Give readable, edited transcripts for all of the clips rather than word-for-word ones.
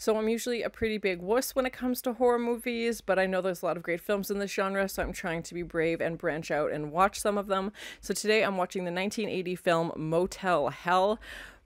So I'm usually a pretty big wuss when it comes to horror movies, but I know there's a lot of great films in this genre, so I'm trying to be brave and branch out and watch some of them. So today I'm watching the 1980 film Motel Hell.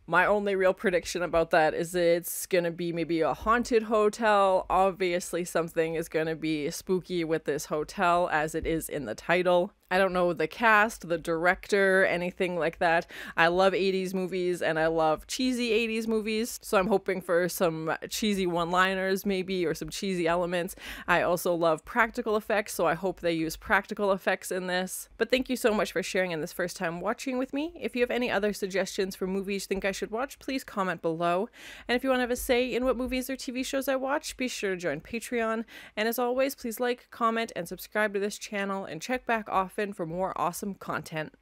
My only real prediction about that is it's gonna be maybe a haunted hotel. Obviously something is gonna be spooky with this hotel, as it is in the title. I don't know the cast, the director, anything like that. I love 80s movies and I love cheesy 80s movies, so I'm hoping for some cheesy one-liners maybe, or some cheesy elements. I also love practical effects, so I hope they use practical effects in this. But thank you so much for sharing in this first time watching with me. If you have any other suggestions for movies you think I should watch, please comment below. And if you want to have a say in what movies or TV shows I watch, be sure to join Patreon. And as always, please like, comment, and subscribe to this channel, and check back often for more awesome content.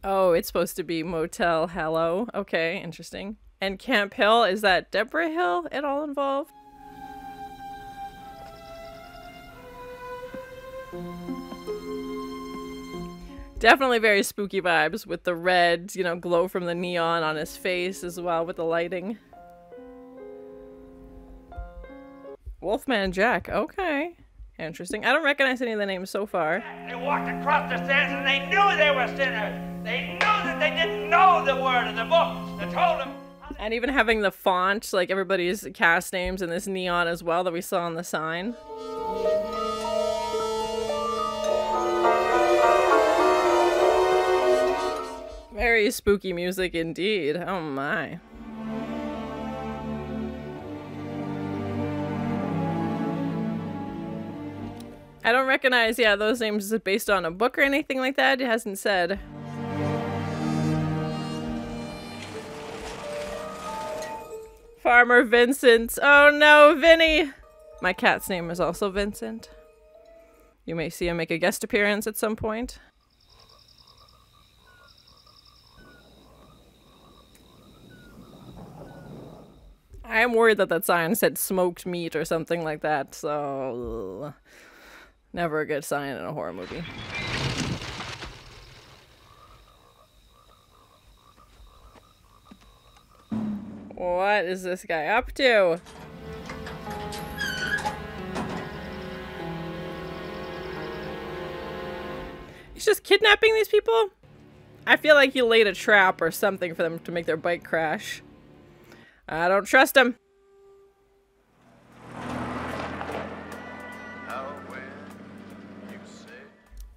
Oh, it's supposed to be Motel Hello. Okay, interesting. And Camp Hill, is that Deborah Hill at all involved? Definitely very spooky vibes with the red, you know, glow from the neon on his face as well with the lighting. Wolfman Jack, okay. Interesting. I don't recognize any of the names so far. They walked across the sands and they knew they were sinners. They knew that they didn't know the word of the book that told them. And even having the font, like everybody's cast names in this neon as well that we saw on the sign. Very spooky music indeed. Oh my. I don't recognize, yeah, those names. Is it based on a book or anything like that? It hasn't said. Farmer Vincent. Oh no, Vinny! My cat's name is also Vincent. You may see him make a guest appearance at some point. I am worried that that sign said smoked meat or something like that, so... never a good sign in a horror movie. What is this guy up to? He's just kidnapping these people? I feel like he laid a trap or something for them to make their bike crash. I don't trust him.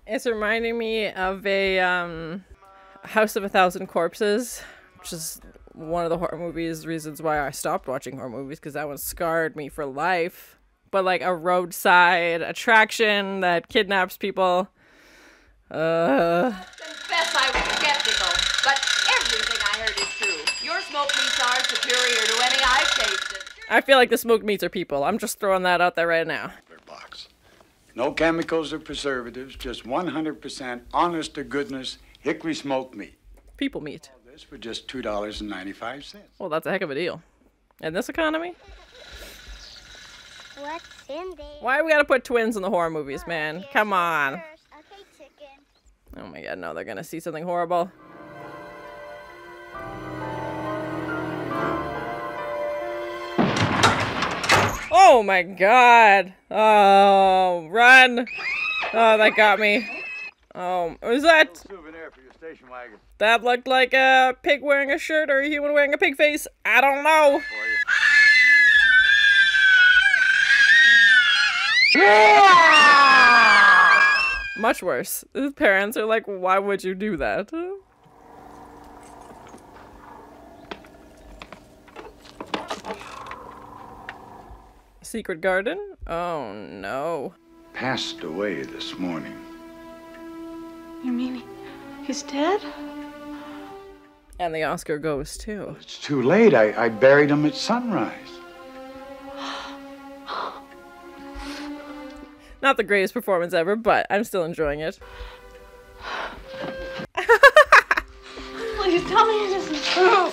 It's reminding me of a House of a Thousand Corpses, which is one of the horror movies, reasons why I stopped watching horror movies, because that one scarred me for life. But like a roadside attraction that kidnaps people. Confess I was skeptical, but everything I heard is true. Your smoked meats are superior to any I've tasted. I feel like the smoked meats are people. I'm just throwing that out there right now. Box. No chemicals or preservatives, just 100% honest to goodness hickory smoked meat. People meat. All this for just $2.95. Well, that's a heck of a deal. In this economy? What's in there? Why we gotta put twins in the horror movies, man? Come on. Okay, chicken. Oh my god, no, they're gonna see something horrible. Oh my god. Oh, run. Oh, that got me. Oh, was that? Souvenir for your station wagon. That looked like a pig wearing a shirt or a human wearing a pig face. I don't know. Much worse. His parents are like, why would you do that? Secret garden? Oh no. Passed away this morning. You mean he's dead? And the Oscar goes too. It's too late. I buried him at sunrise. Not the greatest performance ever, but I'm still enjoying it. Please tell me this is true.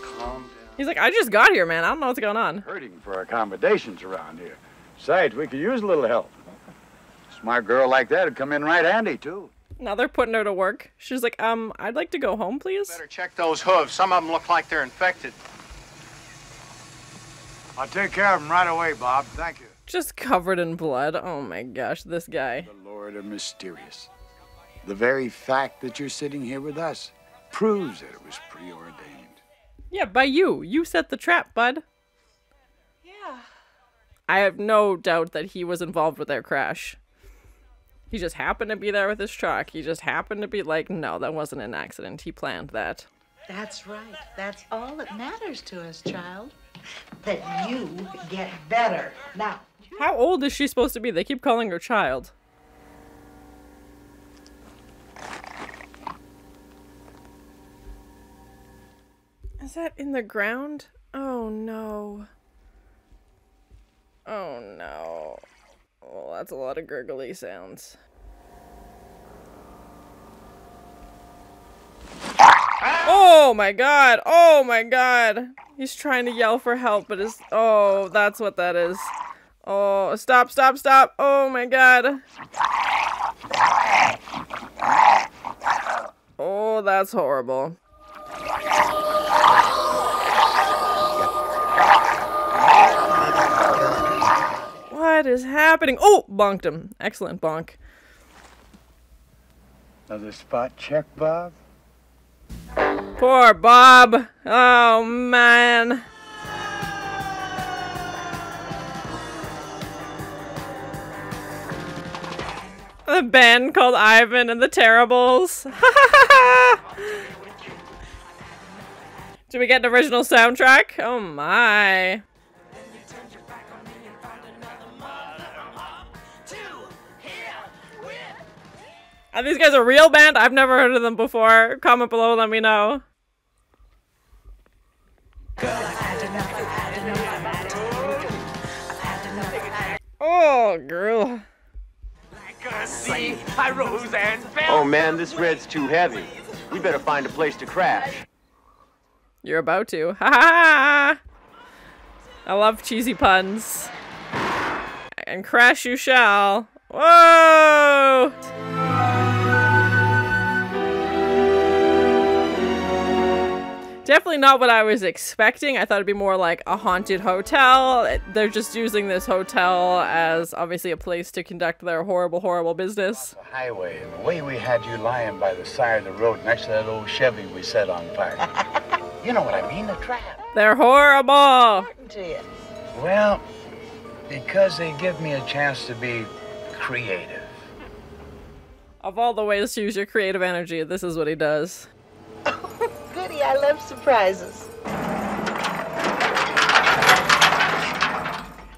Calm down. He's like, I just got here, man. I don't know what's going on. Hurting for accommodations around here. Besides, we could use a little help. Smart girl like that would come in right handy, too. Now they're putting her to work. She's like, I'd like to go home, please. Better check those hooves. Some of them look like they're infected. I'll take care of them right away, Bob. Thank you. Just covered in blood. Oh my gosh, this guy. The Lord are mysterious. The very fact that you're sitting here with us proves that it was preordained. Yeah, by you. You set the trap, bud. Yeah. I have no doubt that he was involved with their crash. He just happened to be there with his truck. He just happened to be like, no, that wasn't an accident. He planned that. That's right. That's all that matters to us, child. That you get better. Now. How old is she supposed to be? They keep calling her child. Is that in the ground? Oh no. Oh no. Oh, that's a lot of gurgly sounds. Oh my god! Oh my god! He's trying to yell for help, but his— oh, that's what that is. Oh, stop, stop, stop! Oh my god! Oh, that's horrible. What is happening? Oh, bonked him. Excellent bonk. Another spot check, Bob? Poor Bob. Oh, man. The band called Ivan and the Terribles. Did we get an original soundtrack? Oh, my. Are these guys a real band? I've never heard of them before. Comment below, let me know. Oh, girl. Oh man, this red's too heavy. We better find a place to crash. You're about to. Ha ha! I love cheesy puns. And crash you shall. Whoa! Definitely not what I was expecting. I thought it'd be more like a haunted hotel. They're just using this hotel as obviously a place to conduct their horrible, horrible business. The highway, and the way we had you lying by the side of the road next to that old Chevy we set on fire. You know what I mean, the trap. They're horrible! Well, because they give me a chance to be creative. Of all the ways to use your creative energy, this is what he does. Goody, I love surprises.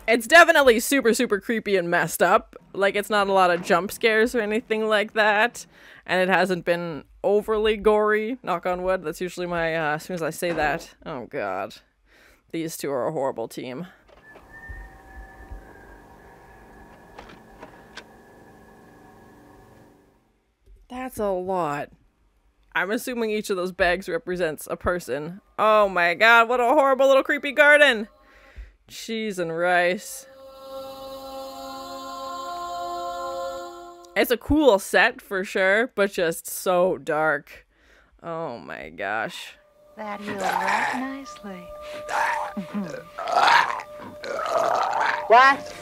It's definitely super, super creepy and messed up. Like, it's not a lot of jump scares or anything like that. And it hasn't been overly gory, knock on wood. That's usually my, as soon as I say that. Oh, God. These two are a horrible team. That's a lot. I'm assuming each of those bags represents a person. Oh my god, what a horrible little creepy garden! Cheese and rice. It's a cool set for sure, but just so dark. Oh my gosh. That healed right nicely. What?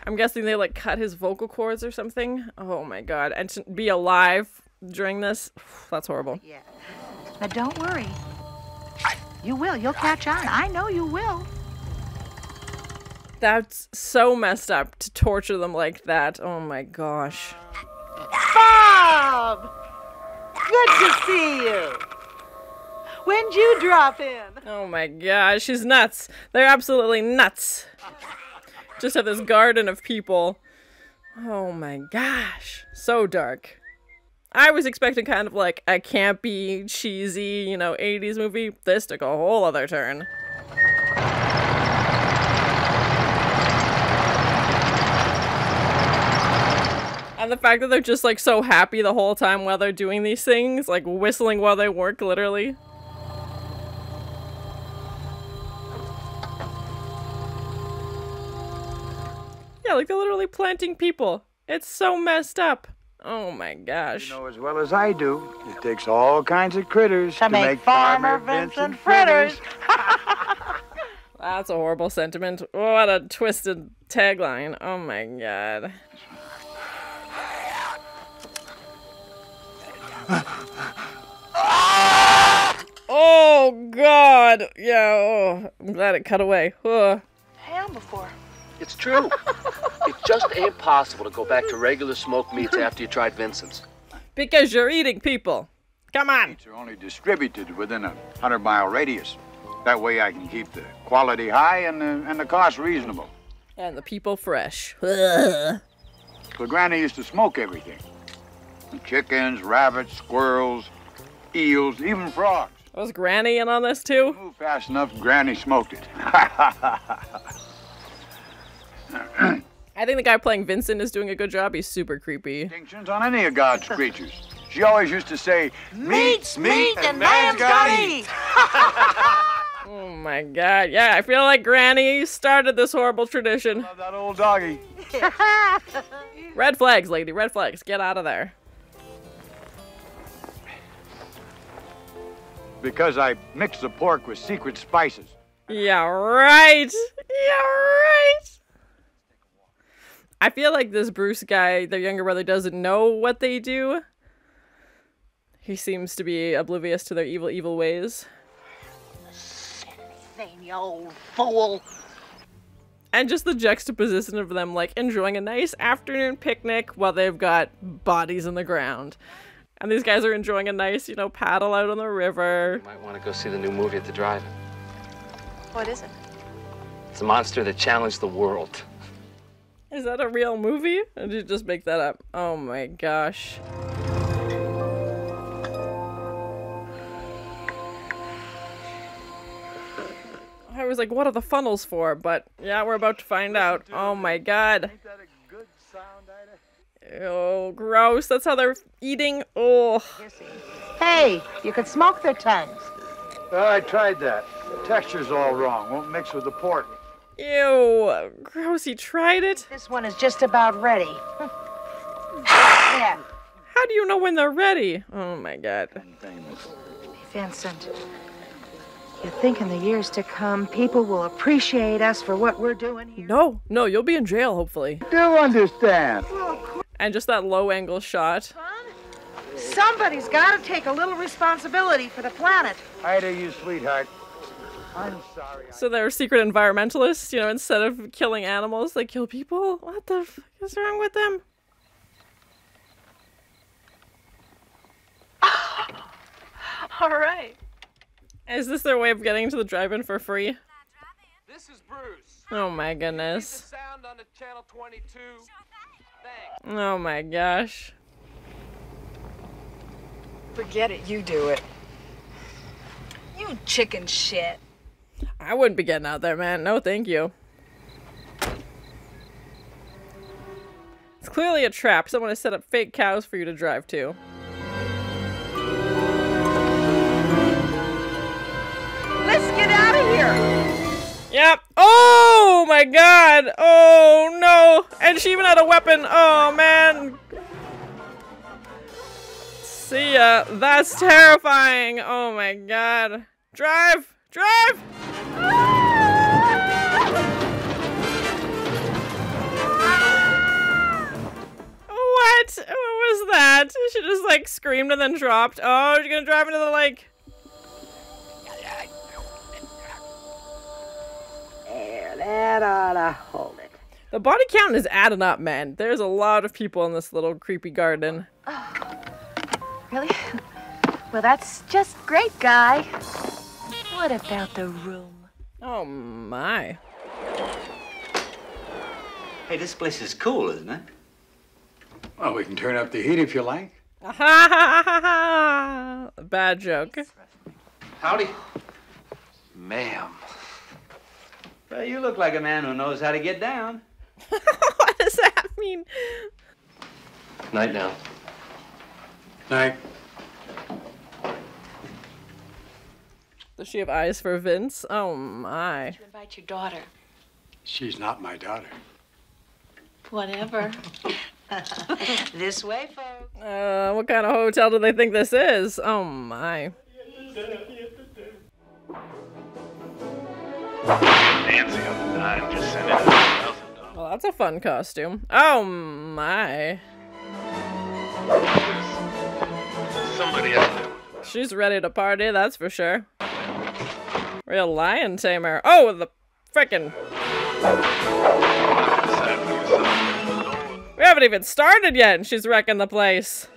I'm guessing they like cut his vocal cords or something. Oh my god. And to be alive during this, that's horrible. Yeah. But don't worry. You will. You'll catch on. I know you will. That's so messed up to torture them like that. Oh my gosh. Bob! Good to see you. When'd you drop in? Oh my gosh, she's nuts. They're absolutely nuts. Just have this garden of people. Oh my gosh. So dark. I was expecting kind of like a campy, cheesy, you know, 80s movie. This took a whole other turn. And the fact that they're just like so happy the whole time while they're doing these things, like whistling while they work, literally. Yeah, like they're literally planting people. It's so messed up. Oh my gosh. You know as well as I do, it takes all kinds of critters To make Farmer Vincent fritters. That's a horrible sentiment. What a twisted tagline. Oh my god. Oh god. Yeah, oh, I'm glad it cut away. Ugh. Ham before. It's true. It just ain't possible to go back to regular smoked meats after you tried Vincent's. Because you're eating people. Come on. Meats are only distributed within a 100-mile radius. That way I can keep the quality high and the cost reasonable. And the people fresh. Ugh. So Granny used to smoke everything. Chickens, rabbits, squirrels, eels, even frogs. Was Granny in on this too? Move fast enough, Granny smoked it. I think the guy playing Vincent is doing a good job. He's super creepy. Distinctions on any of God's creatures. She always used to say, Meat's meat and man's gotta eat. Oh my god. Yeah, I feel like Granny started this horrible tradition. Love that old doggy. Red flags, lady. Red flags. Get out of there. Because I mix the pork with secret spices. Yeah, right. Yeah, right. I feel like this Bruce guy, their younger brother, doesn't know what they do. He seems to be oblivious to their evil, evil ways. Insane, you old fool. And just the juxtaposition of them, like, enjoying a nice afternoon picnic while they've got bodies in the ground. And these guys are enjoying a nice, you know, paddle out on the river. You might want to go see the new movie at the drive-in. What is it? It's a monster that challenged the world. Is that a real movie? Or did you just make that up? Oh my gosh. I was like, what are the funnels for? But yeah, we're about to find out. Oh my god. Ain't that a good sound, Ida? Oh, gross. That's how they're eating. Oh. Hey, you could smoke their tongues. Well, I tried that. The texture's all wrong. Won't mix with the pork. Ew. Gross. He tried it? This one is just about ready. Yeah. How do you know when they're ready? Oh my god. Vincent, you think in the years to come, people will appreciate us for what we're doing here? No, you'll be in jail, hopefully. Do understand. And just that low angle shot. Somebody's got to take a little responsibility for the planet. Ida, you sweetheart. I'm sorry. So they're secret environmentalists, you know, instead of killing animals, they kill people? What the fuck is wrong with them? All right. Is this their way of getting to the drive-in for free? This is Bruce. Oh my Keep goodness. the sound on the channel 22. Thanks. Oh my gosh. Forget it, you do it. You chicken shit. I wouldn't be getting out there, man. No, thank you. It's clearly a trap. Someone has set up fake cows for you to drive to. Let's get out of here. Yep. Oh my god. Oh no. And she even had a weapon. Oh man. See ya. That's terrifying. Oh my god. Drive. Drive. What? What was that? She just like screamed and then dropped. Oh, you're gonna drive into the lake. There, that ought to hold it. The body count is adding up, man. There's a lot of people in this little creepy garden. Really? Well, that's just great, guy. What about the room? Oh my. Hey, this place is cool, isn't it? Well, we can turn up the heat if you like. Bad joke. Howdy. Ma'am. Well, you look like a man who knows how to get down. What does that mean? Night now. Night. Does she have eyes for Vince? Oh my. To invite your daughter. She's not my daughter. Whatever. This way, folks. What kind of hotel do they think this is? Oh my. Nancy on the 9 just sent in $1,000. Well, that's a fun costume. Oh my. Somebody else. She's ready to party, that's for sure. Real lion tamer. Oh, the frickin'. We haven't even started yet and she's wrecking the place.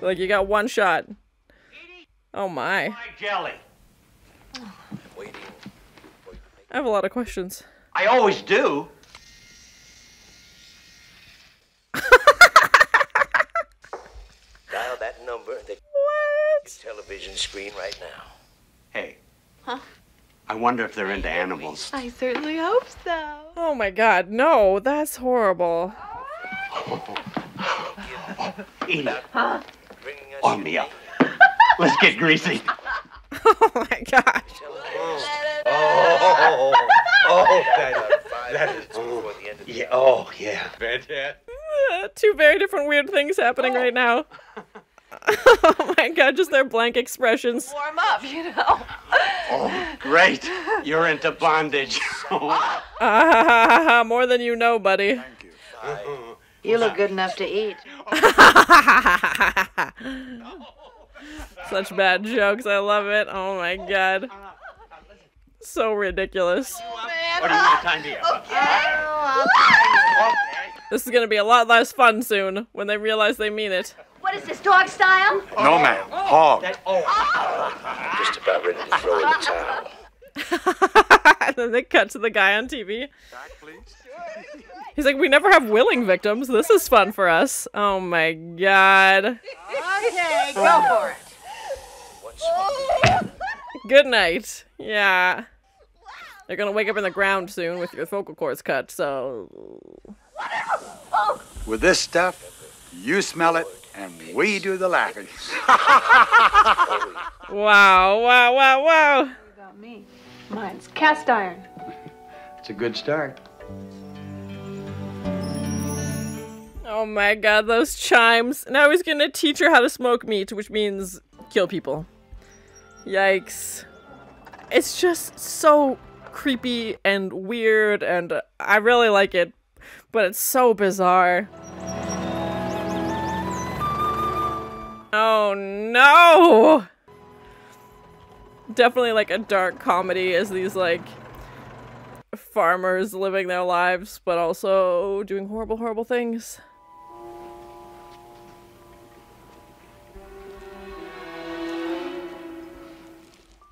Like you got one shot. Oh my. Jelly. I have a lot of questions. I always do. Dial that number that what? television screen right now. Hey. Huh? I wonder if they're into animals. I certainly hope so. Oh my god, no, that's horrible. Edie. Huh? Arm me up. Let's get greasy. Oh my gosh. That is before the end of the Yeah, oh yeah. Fantastic. Two very different weird things happening right now. Oh my god, just their blank expressions. Warm up, you know. Oh, great. You're into bondage. More than you know, buddy. Thank you. You look good enough to eat. Such bad jokes, I love it. Oh my god. So ridiculous. What do you want time to you? This is gonna be a lot less fun soon when they realize they mean it. What is this, dog style? No, ma'am. Hog. I'm just about ready to throw in the towel. And then they cut to the guy on TV. He's like, we never have willing victims. This is fun for us. Oh my god. Okay, go for it. Good night. Yeah. They're gonna wake up in the ground soon with your vocal cords cut, so... With this stuff, you smell it, and we do the laughing. Wow, wow, wow, wow. What about me? Mine's cast iron. It's a good start. Oh my god, those chimes. Now he's gonna teach her how to smoke meat, which means kill people. Yikes. It's just so creepy and weird, and I really like it, but it's so bizarre. Oh no! Definitely like a dark comedy as these like farmers living their lives, but also doing horrible, horrible things.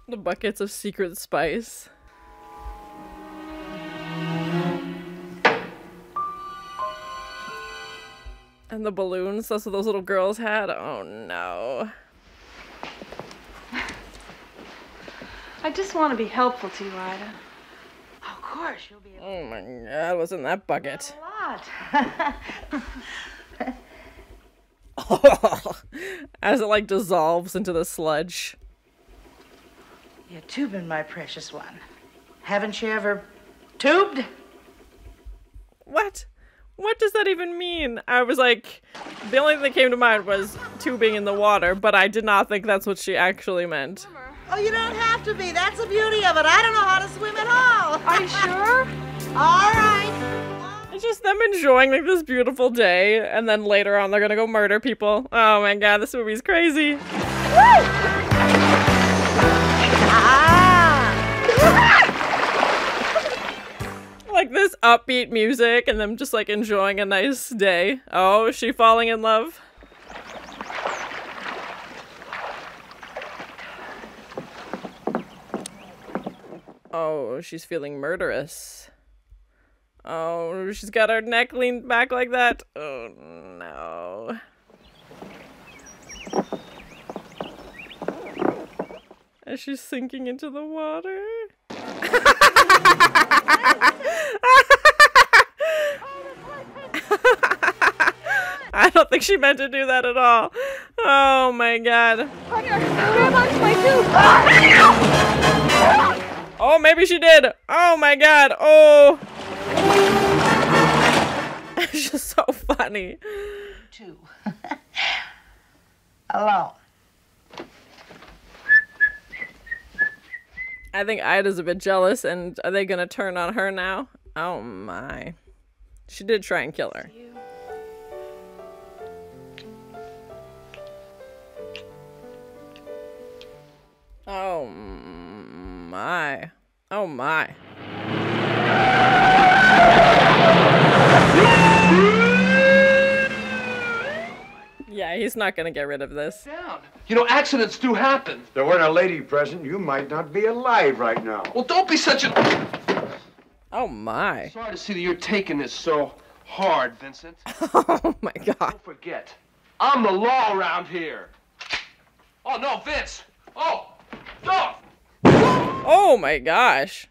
The buckets of secret spice. And the balloons, that's what those little girls had. Oh no. I just want to be helpful to you, Ida. Of course, you'll be Oh my god, what's in that bucket? a lot. As it like dissolves into the sludge. You're tubing, my precious one. Haven't you ever tubed? What? What does that even mean? I was like, the only thing that came to mind was tubing in the water, but I did not think that's what she actually meant. Oh, you don't have to be. That's the beauty of it. I don't know how to swim at all. Are you sure? All right. It's just them enjoying like this beautiful day, and then later on they're gonna go murder people. Oh my god, this movie's crazy. Woo! Like this upbeat music and them just like enjoying a nice day. Oh, is she falling in love? Oh, she's feeling murderous. Oh, she's got her neck leaned back like that. Oh no. As she's sinking into the water. I don't think she meant to do that at all. Oh my god. Partner, grab onto my tube. Oh, maybe she did. Oh my god. Oh. It's just so funny. Two. Alone. I think Ida's a bit jealous, and are they gonna turn on her now? Oh my. She did try and kill her. Oh my. Oh my. Yeah, he's not gonna get rid of this. You know, accidents do happen. If there weren't a lady present, you might not be alive right now. Well, don't be such a... Oh my. Sorry to see that you're taking this so hard, Vincent. Oh my god. Don't forget, I'm the law around here. Oh no, Vince. Oh, no. Oh my gosh.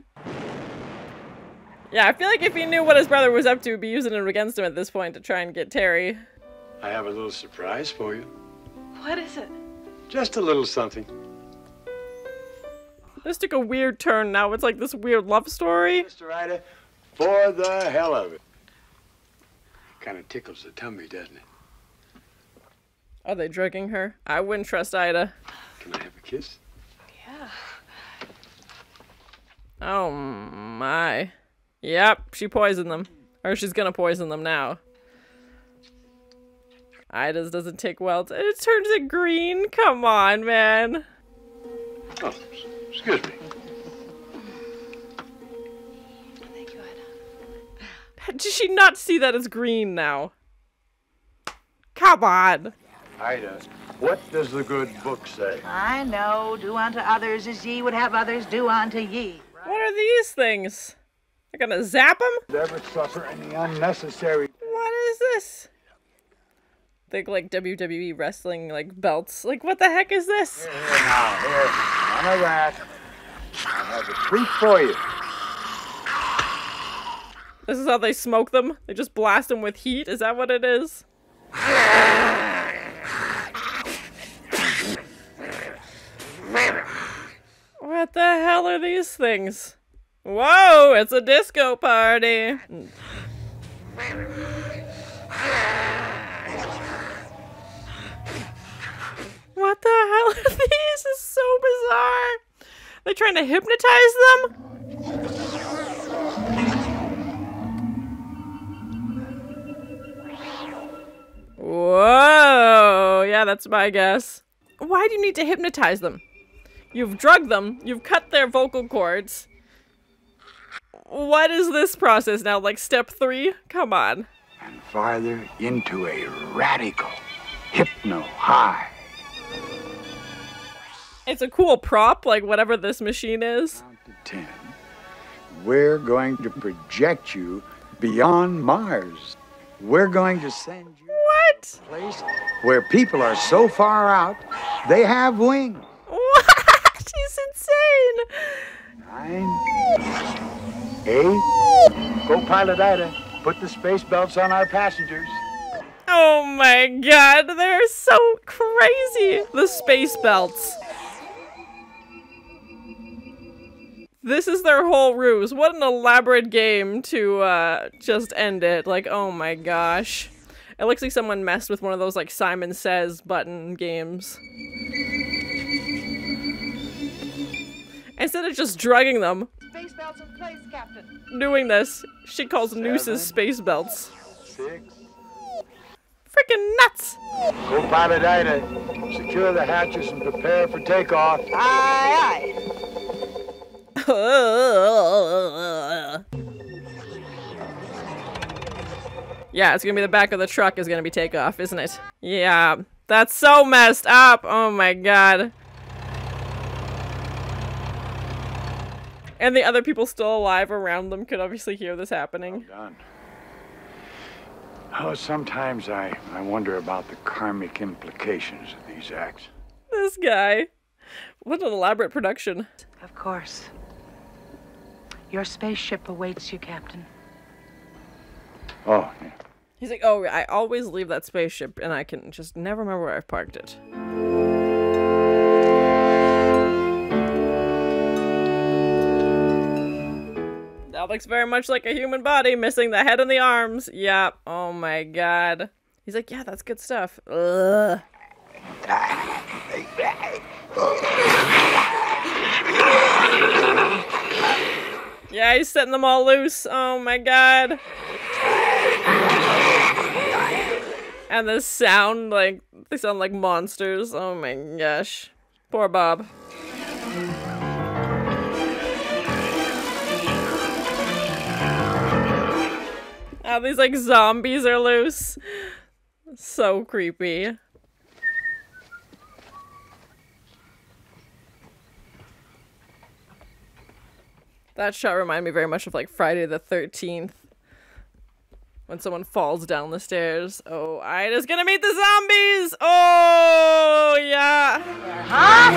Yeah, I feel like if he knew what his brother was up to, he'd be using it against him at this point to try and get Terry. I have a little surprise for you. What is it? Just a little something. This took a weird turn now. It's like this weird love story. Mr. Ida, for the hell of it. Kind of tickles the tummy, doesn't it? Are they drugging her? I wouldn't trust Ida. Can I have a kiss? Yeah. Oh my. Yep, she poisoned them. Or she's gonna poison them now. Ida's doesn't take well. It turns it green. Come on, man. Oh, excuse me. Thank you, Ida. Did she not see that it's green now? Come on. Ida, what does the good book say? I know. Do unto others as ye would have others do unto ye. What are these things? They're gonna zap them? Never suffer any unnecessary... What is this? Think like WWE wrestling like belts. Like what the heck is this? Here, now, here. None of that. I have a treat for you. This is how they smoke them? They just blast them with heat? Is that what it is? What the hell are these things? Whoa, it's a disco party. What the hell are these? This is so bizarre. They're trying to hypnotize them? Whoa. Yeah, that's my guess. Why do you need to hypnotize them? You've drugged them. You've cut their vocal cords. What is this process now? Like step 3? Come on. And farther into a radical hypno-high. It's a cool prop, like whatever this machine is. Count to 10. We're going to project you beyond Mars. We're going to send you to a place where people are so far out, they have wings. What? She's insane. 9, 8. Go, Pilot Ida. Put the space belts on our passengers. Oh my god, they're so crazy. The space belts. This is their whole ruse. What an elaborate game to just end it. Like, oh my gosh. It looks like someone messed with one of those like Simon Says button games. Instead of just drugging them. Space belts in place, Captain. Doing this. She calls nooses space belts. 6. Freaking nuts! Go, Pilot Ida. Secure the hatches and prepare for takeoff. Aye, aye. Yeah, it's gonna be the back of the truck is gonna be takeoff, isn't it? Yeah, that's so messed up. Oh my god. And the other people still alive around them could obviously hear this happening. Well done. Oh, sometimes I wonder about the karmic implications of these acts. This guy. What an elaborate production. Of course. Your spaceship awaits you, Captain. Oh, yeah. He's like, oh, I always leave that spaceship and I can just never remember where I've parked it. That looks very much like a human body, missing the head and the arms. Yep. Oh my god. He's like, yeah, that's good stuff. Ugh. Yeah, he's setting them all loose. Oh my god. And the sound, like, they sound like monsters. Oh my gosh. Poor Bob. Oh, these, like, zombies are loose. So creepy. That shot reminded me very much of, like, Friday the 13th. When someone falls down the stairs. Oh, Ida's gonna meet the zombies! Oh, yeah! Huh?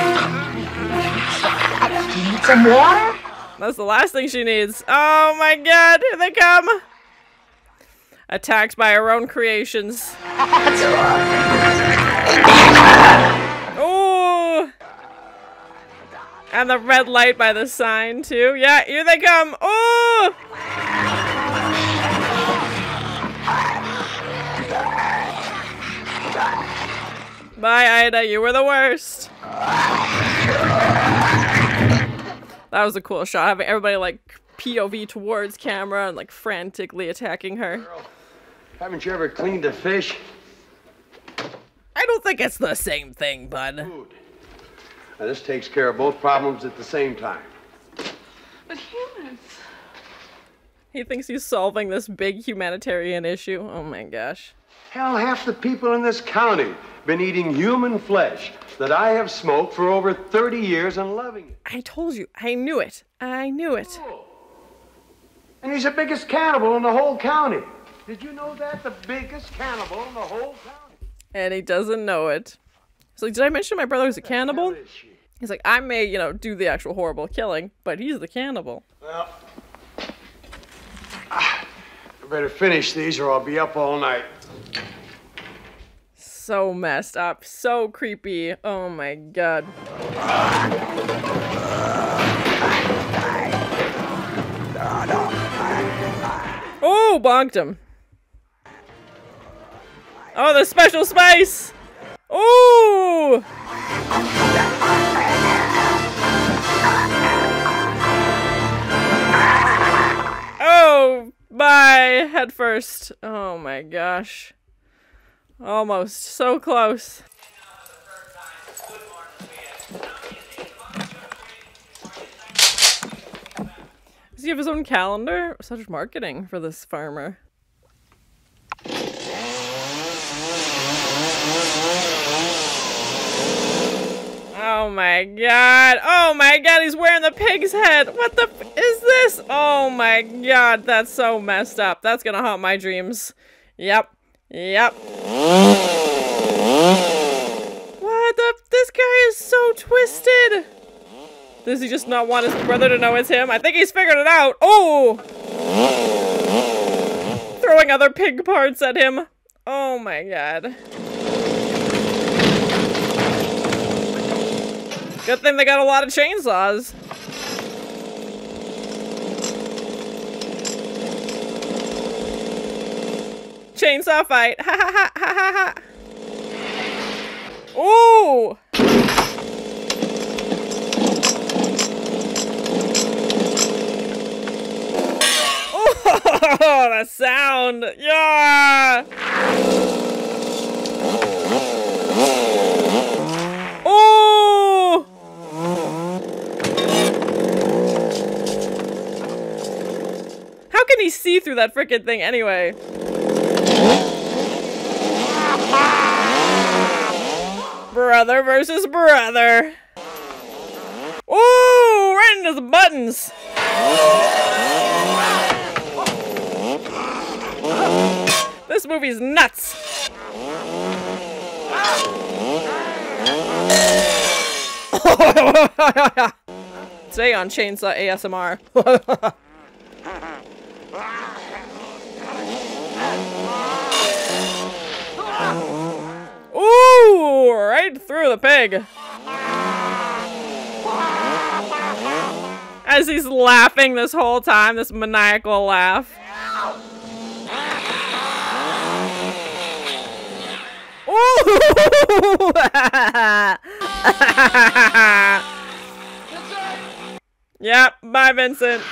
Do you need some water? That's the last thing she needs. Oh my god, here they come! Attacked by her own creations. Oh! And the red light by the sign, too. Yeah, here they come! Oh! Bye, Ida, you were the worst. That was a cool shot, having everybody like POV towards camera and like frantically attacking her. Girl, haven't you ever cleaned a fish? I don't think it's the same thing, bud. Food. Now, this takes care of both problems at the same time. But humans. He thinks he's solving this big humanitarian issue. Oh my gosh. Hell, half the people in this county been eating human flesh that I have smoked for over 30 years and loving it. I told you. I knew it. I knew it. Oh. And he's the biggest cannibal in the whole county. Did you know that? The biggest cannibal in the whole county. And he doesn't know it. He's like, did I mention my brother was a cannibal? He's like, I may, you know, do the actual horrible killing, but he's the cannibal. Well, I better finish these or I'll be up all night. So messed up. So creepy. Oh my god. Oh, bonked him. Oh, the special spice! Ooh! Oh, bye, head first. Oh my gosh. Almost. So close. Does he have his own calendar? Such marketing for this farmer. Oh my god. Oh my god, he's wearing the pig's head. What the f is this? Oh my god, that's so messed up. That's gonna haunt my dreams. Yep. Yep. What the? This guy is so twisted. Does he just not want his brother to know it's him? I think he's figured it out. Oh! Throwing other pig parts at him. Oh my god. Good thing they got a lot of chainsaws. Chainsaw fight. Ha ha ha ha ha ha. Ooh! Oh, the sound! Yeah! Oh! How can he see through that frickin' thing anyway? Brother versus brother. Ooh, right into the buttons. This movie's nuts. Today on Chainsaw ASMR. Ooh, right through the pig. As he's laughing this whole time, this maniacal laugh. Ooh! Yep, bye, Vincent.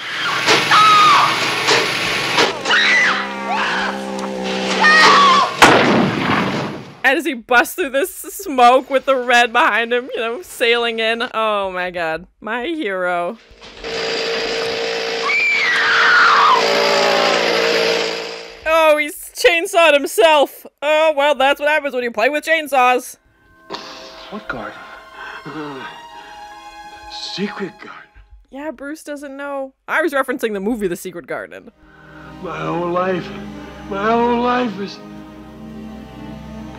And as he busts through this smoke with the red behind him, you know, sailing in. Oh my god. My hero. Oh, he's chainsawed himself. Oh, well, that's what happens when you play with chainsaws. What garden? Secret garden. Yeah, Bruce doesn't know. I was referencing the movie The Secret Garden. My whole life has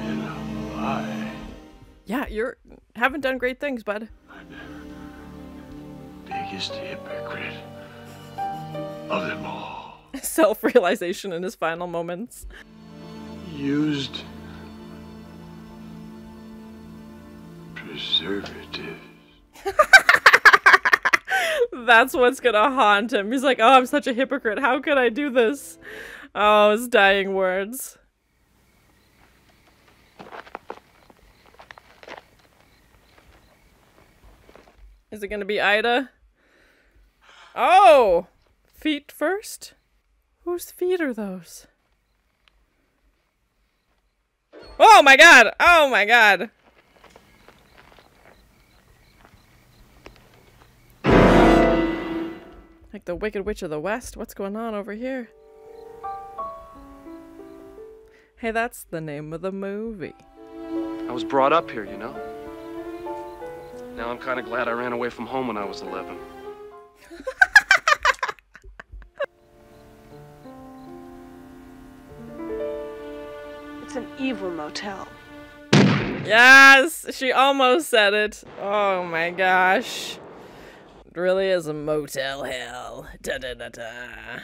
been a lie. Yeah, haven't done great things, bud. Biggest hypocrite of them all. Self-realization in his final moments. Used preservatives. That's what's gonna haunt him. He's like, oh, I'm such a hypocrite. How could I do this? Oh, his dying words. Is it gonna be Ida? Oh! Feet first? Whose feet are those? Oh my god! Oh my god! Like the Wicked Witch of the West? What's going on over here? Hey, that's the name of the movie. I was brought up here, you know? Now I'm kind of glad I ran away from home when I was 11. It's an evil motel. Yes! She almost said it. Oh my gosh. It really is a motel hell. Da da da da.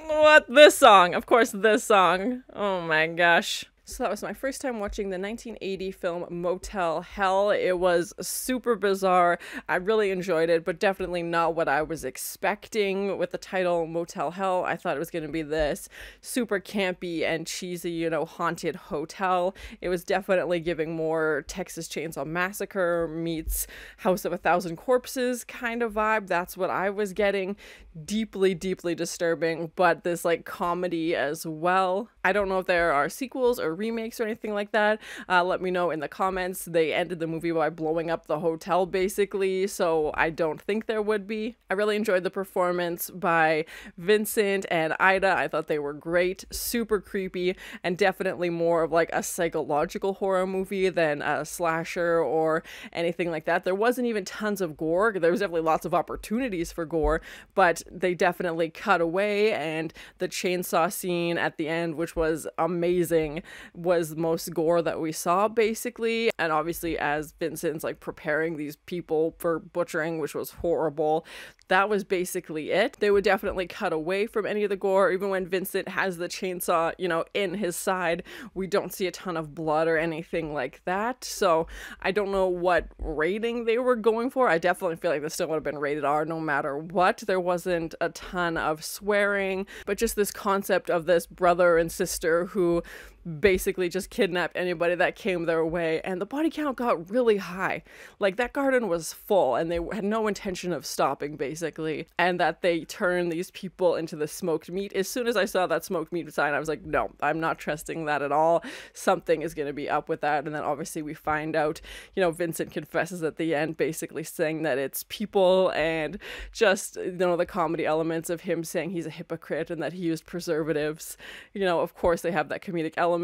What? This song? Of course, this song. Oh my gosh. So that was my first time watching the 1980 film Motel Hell. It was super bizarre. I really enjoyed it, but definitely not what I was expecting with the title Motel Hell. I thought it was going to be this super campy and cheesy, you know, haunted hotel. It was definitely giving more Texas Chainsaw Massacre meets House of a Thousand Corpses kind of vibe. That's what I was getting. Deeply, deeply disturbing, but this like comedy as well. I don't know if there are sequels or remakes or anything like that. Let me know in the comments. They ended the movie by blowing up the hotel basically, so I don't think there would be. I really enjoyed the performance by Vincent and Ida. I thought they were great, super creepy, and definitely more of like a psychological horror movie than a slasher or anything like that. There wasn't even tons of gore. There was definitely lots of opportunities for gore, but they definitely cut away, and the chainsaw scene at the end, which was amazing, was the most gore that we saw basically. And obviously as Vincent's like preparing these people for butchering, which was horrible, that was basically it. They would definitely cut away from any of the gore. Even when Vincent has the chainsaw, you know, in his side, we don't see a ton of blood or anything like that. So I don't know what rating they were going for. I definitely feel like this still would have been rated R no matter what. There wasn't a ton of swearing, but just this concept of this brother and sister who basically just kidnapped anybody that came their way, and the body count got really high. Like that garden was full and they had no intention of stopping basically, and that they turned these people into the smoked meat. As soon as I saw that smoked meat sign, I was like, no, I'm not trusting that at all. Something is going to be up with that. And then obviously we find out, you know, Vincent confesses at the end basically saying that it's people, and just, you know, the comedy elements of him saying he's a hypocrite and that he used preservatives. You know, of course they have that comedic element.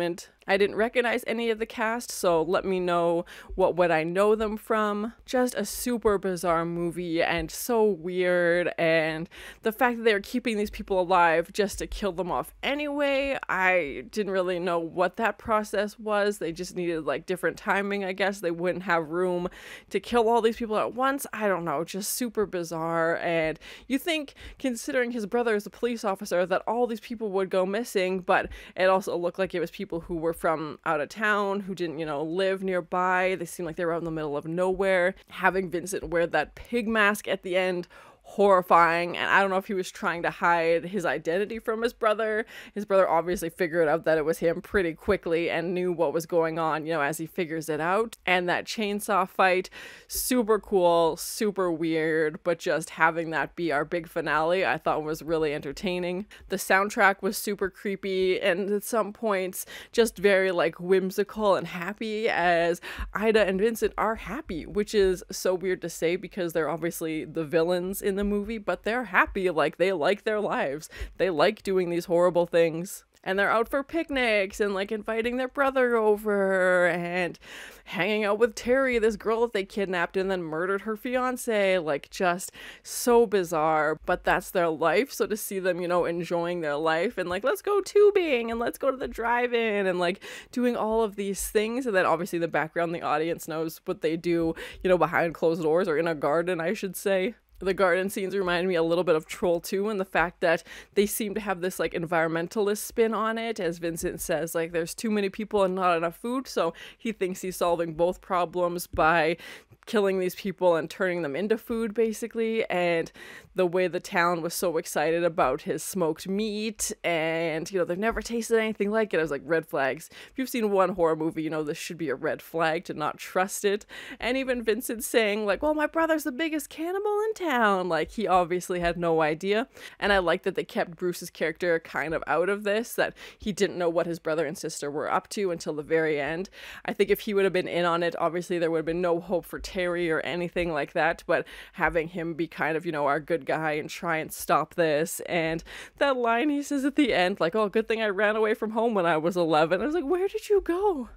I didn't recognize any of the cast, so let me know what would I know them from. Just a super bizarre movie and so weird, and the fact that they were keeping these people alive just to kill them off anyway, I didn't really know what that process was. They just needed like different timing, I guess. They wouldn't have room to kill all these people at once. I don't know, just super bizarre. And you think, considering his brother is a police officer, that all these people would go missing, but it also looked like it was people who were were from out of town, who didn't, live nearby. They seemed like they were out in the middle of nowhere. Having Vincent wear that pig mask at the end, horrifying. And I don't know if he was trying to hide his identity from his brother. His brother obviously figured out that it was him pretty quickly and knew what was going on, as he figures it out. And that chainsaw fight, super cool, super weird, but just having that be our big finale, I thought was really entertaining. The soundtrack was super creepy and at some points just very like whimsical and happy, as Ida and Vincent are happy, which is so weird to say because they're obviously the villains in the movie, but they're happy, like they like their lives. They like doing these horrible things. And they're out for picnics and like inviting their brother over and hanging out with Terry, this girl that they kidnapped and then murdered her fiance. Like, just so bizarre, but that's their life. So to see them, enjoying their life and like, let's go tubing and let's go to the drive-in and like doing all of these things. And then obviously the background, the audience knows what they do, behind closed doors or in a garden, I should say. The garden scenes remind me a little bit of Troll 2 and the fact that they seem to have this like environmentalist spin on it. As Vincent says, like there's too many people and not enough food, so he thinks he's solving both problems by killing these people and turning them into food, basically. And the way the town was so excited about his smoked meat, and they've never tasted anything like it. I was like, red flags. If you've seen one horror movie, this should be a red flag to not trust it. And even Vincent saying like, well, my brother's the biggest cannibal in town. Like, he obviously had no idea. And I like that they kept Bruce's character kind of out of this, that he didn't know what his brother and sister were up to until the very end. I think if he would have been in on it, obviously there would have been no hope for Terry or anything like that, but having him be kind of, our good guy and try and stop this. And that line he says at the end, like, oh, good thing I ran away from home when I was 11. I was like, where did you go?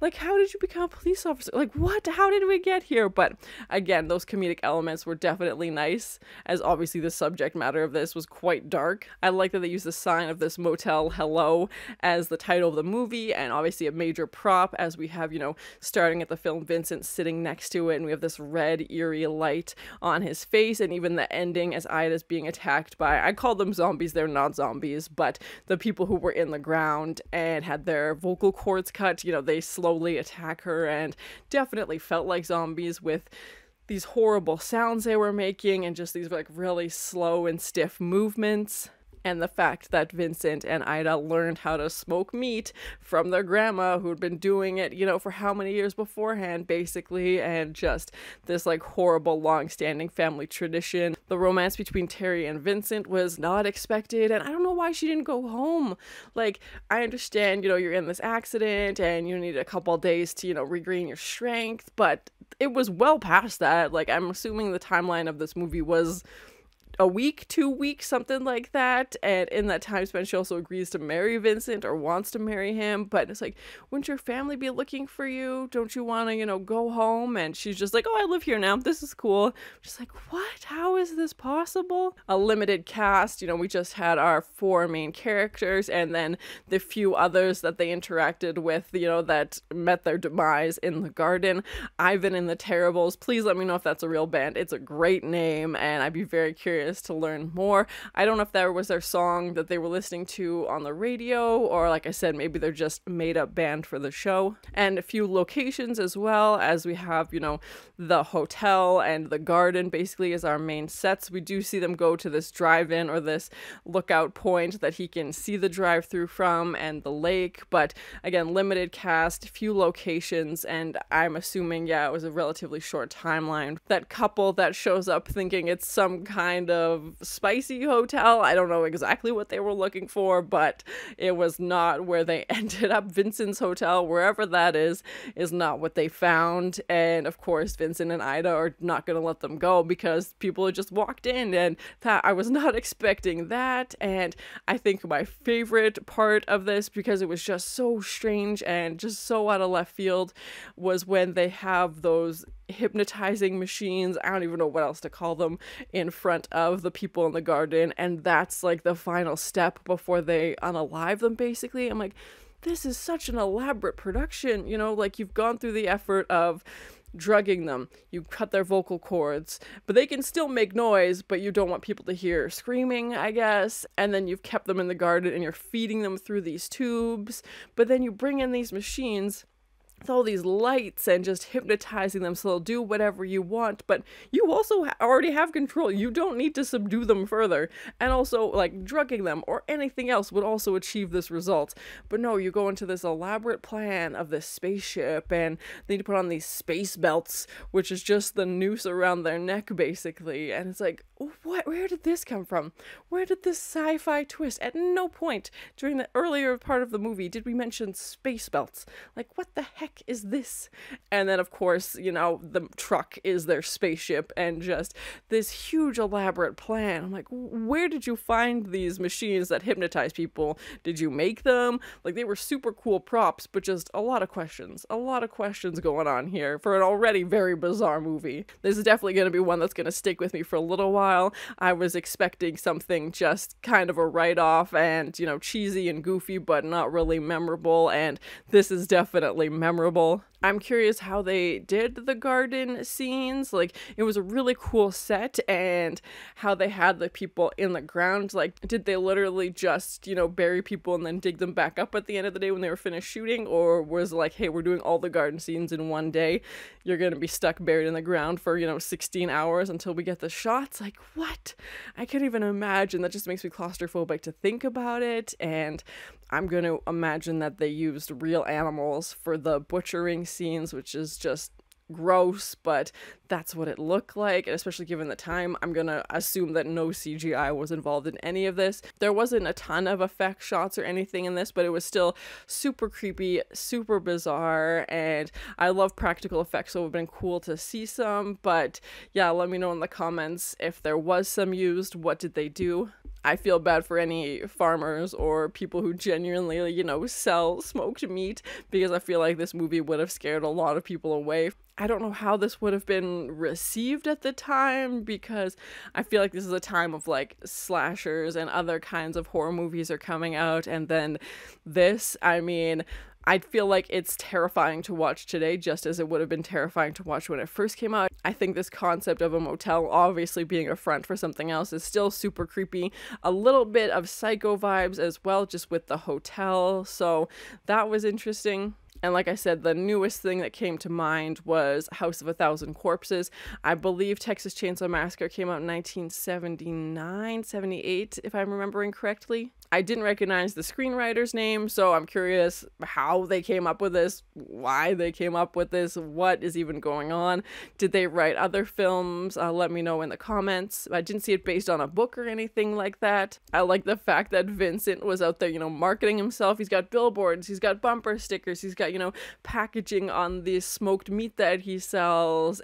Like, how did you become a police officer? Like, what? How did we get here? But again, those comedic elements were definitely nice, as obviously the subject matter of this was quite dark. I like that they used the sign of this Motel Hello as the title of the movie, and obviously a major prop, as we have, starting at the film, Vincent sitting next to it, and we have this red, eerie light on his face, and even the ending as Ida's being attacked by, I call them zombies, they're not zombies, but the people who were in the ground and had their vocal cords cut, they slowly attack her, and definitely felt like zombies with these horrible sounds they were making and just these like really slow and stiff movements. And the fact that Vincent and Ida learned how to smoke meat from their grandma, who had been doing it, for how many years beforehand, basically, and just this like horrible long-standing family tradition. The romance between Terry and Vincent was not expected, and I don't know why she didn't go home. Like, I understand, you're in this accident and you need a couple days to, regain your strength, but it was well past that. Like, I'm assuming the timeline of this movie was a week, 2 weeks, something like that. And in that time span, she also agrees to marry Vincent or wants to marry him. But it's like, wouldn't your family be looking for you? Don't you want to, go home? And she's just like, oh, I live here now. This is cool. Just like, what? How is this possible? A limited cast. We just had our 4 main characters and then the few others that they interacted with, that met their demise in the garden. Ivan and the Terribles. Please let me know if that's a real band. It's a great name, and I'd be very curious to learn more. I don't know if that was their song that they were listening to on the radio, or like I said, maybe they're just made up band for the show. And a few locations as well, as we have, the hotel and the garden basically as our main sets. We do see them go to this drive-in or this lookout point that he can see the drive-through from, and the lake. But again, limited cast, few locations, and I'm assuming, yeah, it was a relatively short timeline. That couple that shows up thinking it's some kind of spicy hotel, I don't know exactly what they were looking for, but it was not where they ended up. Vincent's hotel, wherever that is not what they found. And of course, Vincent and Ida are not going to let them go because people had just walked in, and that I was not expecting that. And I think my favorite part of this, because it was just so strange and just so out of left field, was when they have those hypnotizing machines, I don't even know what else to call them, in front of the people in the garden, and that's like the final step before they unalive them, basically. I'm like, this is such an elaborate production, like you've gone through the effort of drugging them. You cut their vocal cords, but they can still make noise, but you don't want people to hear screaming, I guess. And then you've kept them in the garden and you're feeding them through these tubes, but then you bring in these machines with all these lights and just hypnotizing them so they'll do whatever you want, but you also already have control. You don't need to subdue them further. And also, like, drugging them or anything else would also achieve this result. But no, you go into this elaborate plan of this spaceship, and they need to put on these space belts, which is just the noose around their neck, basically. And it's like, what? Where did this come from? Where did this sci-fi twist? At no point during the earlier part of the movie did we mention space belts. Like, what the heck is this? And then, of course, you know, the truck is their spaceship, and just this huge elaborate plan. I'm like, where did you find these machines that hypnotize people? Did you make them? Like, they were super cool props, but just a lot of questions going on here for an already very bizarre movie. This is definitely going to be one that's going to stick with me for a little while. I was expecting something just kind of a write-off and, you know, cheesy and goofy, but not really memorable, and this is definitely memorable. I'm curious how they did the garden scenes. Like, it was a really cool set, and how they had the people in the ground. Like, did they literally just, you know, bury people and then dig them back up at the end of the day when they were finished shooting? Or was it like, hey, we're doing all the garden scenes in one day. You're gonna be stuck buried in the ground for, you know, 16 hours until we get the shots? Like, what? I can't even imagine. That just makes me claustrophobic to think about it. And I'm going to imagine that they used real animals for the butchering scenes, which is just gross, but that's what it looked like. And especially given the time, I'm going to assume that no CGI was involved in any of this. There wasn't a ton of effect shots or anything in this, but it was still super creepy, super bizarre, and I love practical effects, so it would have been cool to see some. But yeah, let me know in the comments if there was some used. What did they do? I feel bad for any farmers or people who genuinely, you know, sell smoked meat, because I feel like this movie would have scared a lot of people away. I don't know how this would have been received at the time, because I feel like this is a time of, like, slashers and other kinds of horror movies are coming out, and then this, I mean, I feel like it's terrifying to watch today, just as it would have been terrifying to watch when it first came out. I think this concept of a motel obviously being a front for something else is still super creepy. A little bit of Psycho vibes as well, just with the hotel, so that was interesting. And like I said, the newest thing that came to mind was House of a Thousand Corpses. I believe Texas Chainsaw Massacre came out in 1979, 78, if I'm remembering correctly. I didn't recognize the screenwriter's name, so I'm curious how they came up with this, why they came up with this, what is even going on. Did they write other films? Let me know in the comments. I didn't see it based on a book or anything like that. I like the fact that Vincent was out there, you know, marketing himself. He's got billboards, he's got bumper stickers, he's got, you know, packaging on the smoked meat that he sells,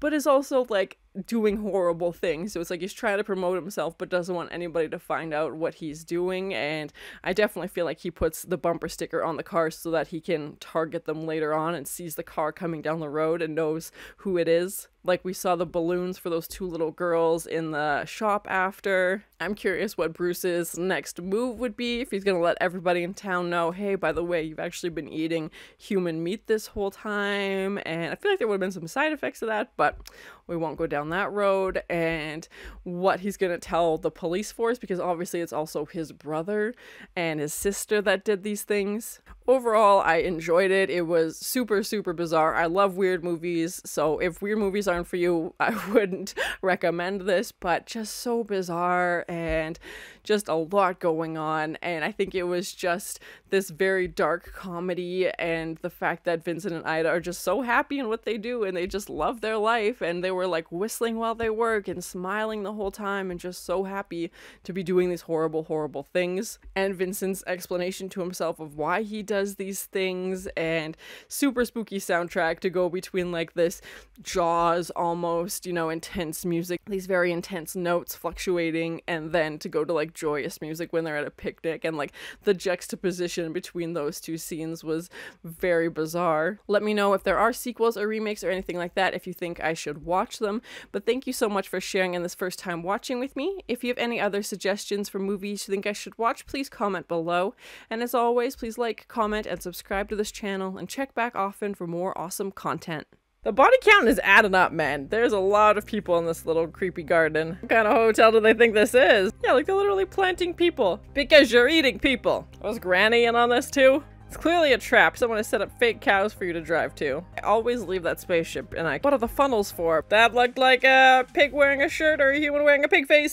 but is also, like, doing horrible things. So it's like he's trying to promote himself but doesn't want anybody to find out what he's doing. And I definitely feel like he puts the bumper sticker on the car so that he can target them later on and sees the car coming down the road and knows who it is. Like we saw the balloons for those two little girls in the shop after. I'm curious what Bruce's next move would be, if he's gonna let everybody in town know, hey, by the way, you've actually been eating human meat this whole time. And I feel like there would have been some side effects to that, but we won't go down that road. And what he's gonna tell the police force, because obviously it's also his brother and his sister that did these things. Overall, I enjoyed it. It was super, super bizarre. I love weird movies, so if weird movies aren't for you, I wouldn't recommend this, but just so bizarre and just a lot going on. And I think it was just this very dark comedy, and the fact that Vincent and Ida are just so happy in what they do and they just love their life, and they were like whistling while they work and smiling the whole time and just so happy to be doing these horrible, horrible things. And Vincent's explanation to himself of why he does these things, and super spooky soundtrack to go between like this Jaws almost, you know, intense music, these very intense notes fluctuating, and then to go to like joyous music when they're at a picnic, and like the juxtaposition between those two scenes was very bizarre. Let me know if there are sequels or remakes or anything like that, if you think I should watch them. But thank you so much for sharing in this first time watching with me. If you have any other suggestions for movies you think I should watch, please comment below. And as always, please like, comment, and subscribe to this channel, and check back often for more awesome content. The body count is adding up, man. There's a lot of people in this little creepy garden. What kind of hotel do they think this is? Yeah, like they're literally planting people. Because you're eating people. Was Granny in on this too? It's clearly a trap. Someone has set up fake cows for you to drive to. I always leave that spaceship and what are the funnels for? That looked like a pig wearing a shirt or a human wearing a pig face.